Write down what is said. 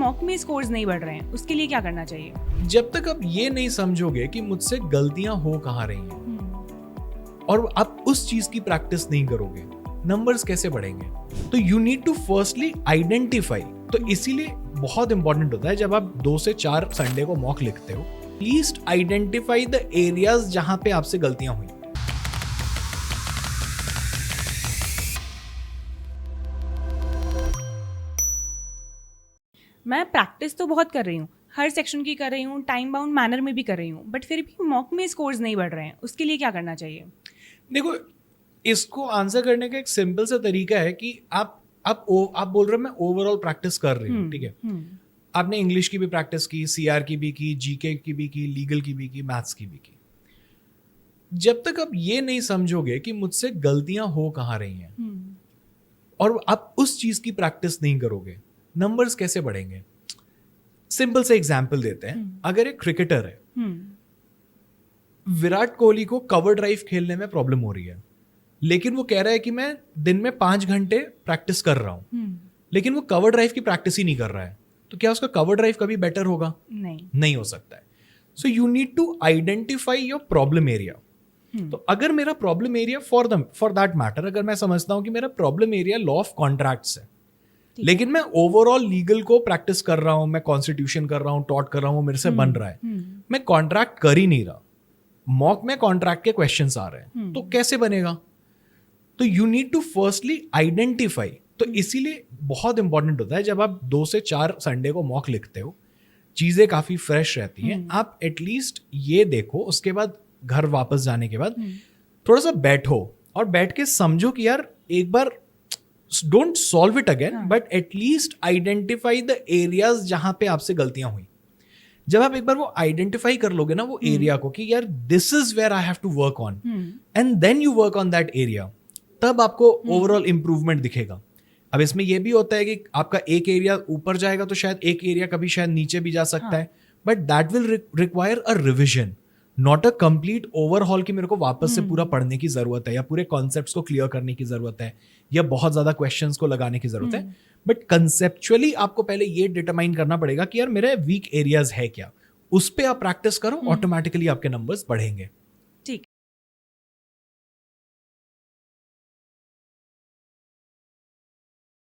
Mock में scores नहीं बढ़ रहे हैं, उसके लिए क्या करना चाहिए? जब तक आप ये नहीं समझोगे कि मुझसे गलतियां हो कहाँ रही हैं और आप उस चीज की प्रैक्टिस नहीं करोगे, नंबर्स कैसे बढ़ेंगे? तो you need to firstly identify. तो इसीलिए बहुत इंपॉर्टेंट होता है जब आप 2 से 4 संडे को मॉक लिखते हो, लीस्ट आइडेंटिफाई द एरियाज जहां पे आपसे गलतियां हुई। मैं प्रैक्टिस तो बहुत कर रही हूँ, हर सेक्शन की कर रही हूँ, टाइम बाउंड मैनर में भी कर रही हूँ, बट फिर भी मॉक में स्कोर्स नहीं बढ़ रहे हैं, उसके लिए क्या करना चाहिए? देखो, इसको आंसर करने का एक सिंपल सा तरीका है कि आप बोल रहे हो मैं ओवरऑल प्रैक्टिस कर रही हूँ, ठीक है। आपने इंग्लिश की भी प्रैक्टिस की, सीआर की भी की, जीके की भी की, लीगल की भी की, मैथ्स की भी की। जब तक आप ये नहीं समझोगे कि मुझसे गलतियां हो कहाँ रही हैं और आप उस चीज की प्रैक्टिस नहीं करोगे, नंबर्स कैसे बढ़ेंगे? सिंपल से एग्जांपल देते हैं। अगर एक क्रिकेटर है, विराट कोहली को कवर ड्राइव खेलने में प्रॉब्लम हो रही है, लेकिन वो कह रहा है कि मैं दिन में 5 घंटे प्रैक्टिस कर रहा हूं, लेकिन वो कवर ड्राइव की प्रैक्टिस ही नहीं कर रहा है, तो क्या उसका कवर ड्राइव कभी बेटर होगा? नहीं हो सकता है। So you need to identify your problem area. तो अगर मेरा problem area for that matter, अगर मैं समझता हूं कि मेरा problem area law of contracts है, लेकिन मैं ओवरऑल लीगल को प्रैक्टिस कर रहा हूं, मैं कॉन्स्टिट्यूशन कर रहा हूं, टॉट कर रहा हूं, मेरे से बन रहा है, मैं कॉन्ट्रैक्ट कर ही नहीं रहा, मॉक में कॉन्ट्रैक्ट के क्वेश्चंस आ रहे हैं, तो कैसे बनेगा? तो you need to firstly identify. तो इसीलिए बहुत इंपॉर्टेंट होता है जब आप 2 से 4 संडे को मॉक लिखते हो, चीजें काफी फ्रेश रहती हैं, आप एटलीस्ट ये देखो, उसके बाद घर वापस जाने के बाद थोड़ा सा बैठो और बैठ के समझो कि यार एक बार don't solve it again, but at least identify the areas जहां पे आपसे गलतियां हुई। जब आप एक बार वो आइडेंटिफाई कर लोगे ना वो एरिया को कि यार this is where I have to work on, and then you work on that area, तब आपको ओवरऑल इंप्रूवमेंट दिखेगा। अब इसमें यह भी होता है कि आपका एक एरिया ऊपर जाएगा तो शायद एक एरिया कभी शायद नीचे भी जा सकता है, but that will require a revision, not a complete overhaul कि मेरे को वापस से पूरा पढ़ने की जरूरत है या पूरे कॉन्सेप्ट्स को क्लियर करने की जरूरत है या बहुत ज्यादा क्वेश्चंस को लगाने की जरूरत है। बट कंसेप्चुअली आपको पहले ये डिटरमाइन करना पड़ेगा कि यार मेरे वीक एरियाज है क्या, उस पे आप प्रैक्टिस करो, ऑटोमेटिकली आपके नंबर्स बढ़ेंगे।